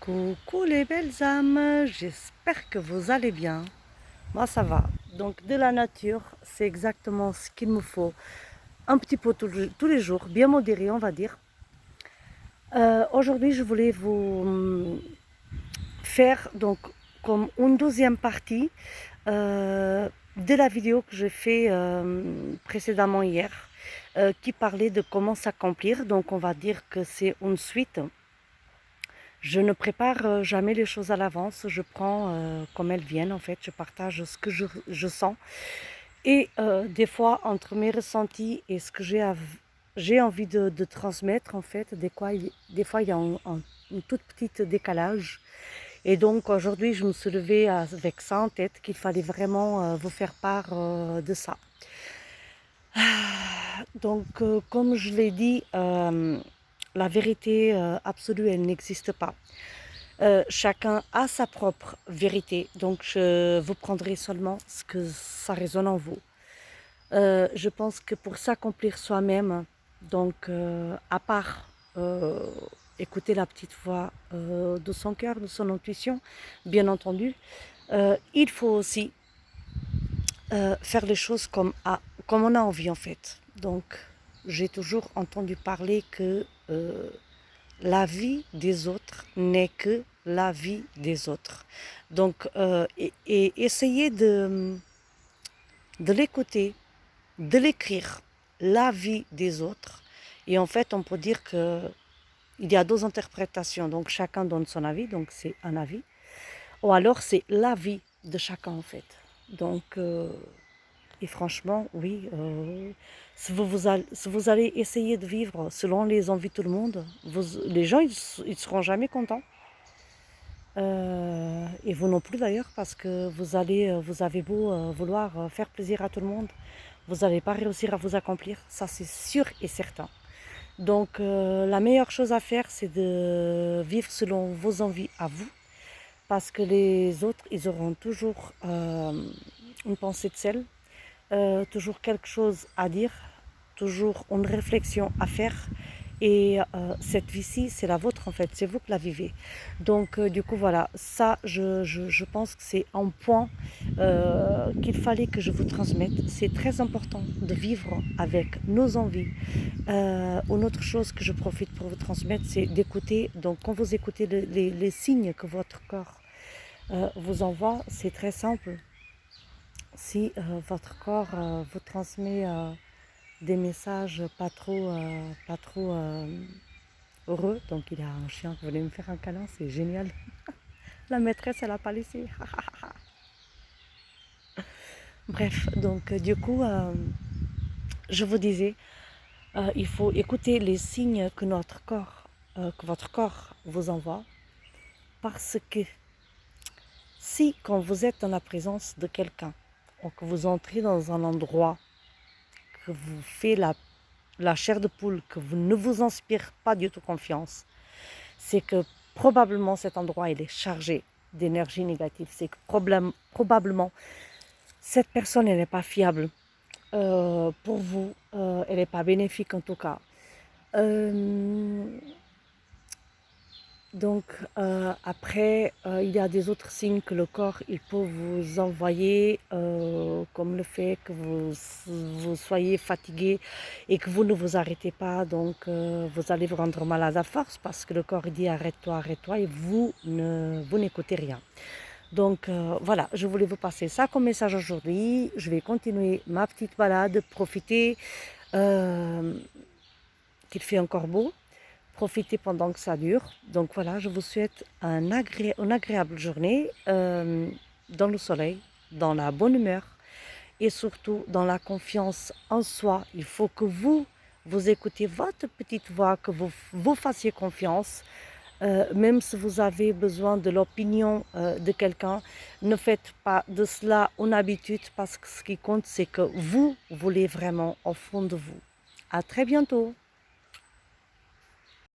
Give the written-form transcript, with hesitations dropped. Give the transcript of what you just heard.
Coucou les belles âmes, j'espère que vous allez bien. Moi ça va. Donc de la nature, c'est exactement ce qu'il me faut. Un petit peu tous les jours, bien modéré on va dire. Aujourd'hui je voulais vous faire donc comme une deuxième partie de la vidéo que j'ai fait précédemment hier, qui parlait de comment s'accomplir. Donc on va dire que c'est une suite. Je ne prépare jamais les choses à l'avance, je prends comme elles viennent en fait, je partage ce que je sens. Et des fois, entre mes ressentis et ce que j'ai envie de transmettre en fait, des fois il y a un tout petit décalage. Et donc aujourd'hui, je me suis levée avec ça en tête, qu'il fallait vraiment vous faire part de ça. Donc comme je l'ai dit, la vérité absolue, elle n'existe pas. Chacun a sa propre vérité, donc je vous prendrai seulement ce que ça résonne en vous. Je pense que pour s'accomplir soi-même, donc à part écouter la petite voix de son cœur, de son intuition, bien entendu, il faut aussi faire les choses comme on a envie en fait. Donc j'ai toujours entendu parler que la vie des autres n'est que la vie des autres. Donc, et essayer de l'écouter, de l'écrire, la vie des autres. Et en fait, on peut dire que il y a deux interprétations. Donc, chacun donne son avis, donc c'est un avis. Ou alors, c'est la vie de chacun, en fait. Donc, et franchement, oui, si vous allez essayer de vivre selon les envies de tout le monde, les gens, ils seront jamais contents. Et vous non plus d'ailleurs, parce que vous avez beau vouloir faire plaisir à tout le monde, vous n'allez pas réussir à vous accomplir, ça c'est sûr et certain. Donc la meilleure chose à faire, c'est de vivre selon vos envies à vous, parce que les autres, ils auront toujours une pensée de sel, toujours quelque chose à dire, toujours une réflexion à faire. Et cette vie-ci, c'est la vôtre en fait, c'est vous qui la vivez. Donc du coup voilà, ça je pense que c'est un point qu'il fallait que je vous transmette. C'est très important de vivre avec nos envies. Une autre chose que je profite pour vous transmettre, c'est d'écouter. Donc quand vous écoutez les signes que votre corps vous envoie, c'est très simple. Si votre corps vous transmet des messages pas trop heureux, donc il y a un chien qui voulait me faire un câlin, c'est génial. La maîtresse, elle n'a pas laissé. Bref, donc du coup, je vous disais, il faut écouter les signes que que votre corps vous envoie, parce que si quand vous êtes dans la présence de quelqu'un, ou que vous entrez dans un endroit que vous fait la chair de poule, que vous ne vous inspire pas du tout confiance, c'est que probablement cet endroit il est chargé d'énergie négative. C'est que probablement cette personne elle n'est pas fiable pour vous, elle n'est pas bénéfique en tout cas. Donc après, il y a des autres signes que le corps il peut vous envoyer, comme le fait que vous soyez fatigué et que vous ne vous arrêtez pas. Donc vous allez vous rendre malade à force, parce que le corps dit arrête-toi et vous n'écoutez rien. Donc voilà, je voulais vous passer ça comme message aujourd'hui. Je vais continuer ma petite balade, profiter qu'il fait encore beau. Profitez pendant que ça dure. Donc voilà, je vous souhaite une agréable journée dans le soleil, dans la bonne humeur et surtout dans la confiance en soi. Il faut que vous écoutez votre petite voix, que vous fassiez confiance. Même si vous avez besoin de l'opinion de quelqu'un, ne faites pas de cela une habitude, parce que ce qui compte, c'est que vous voulez vraiment au fond de vous. À très bientôt.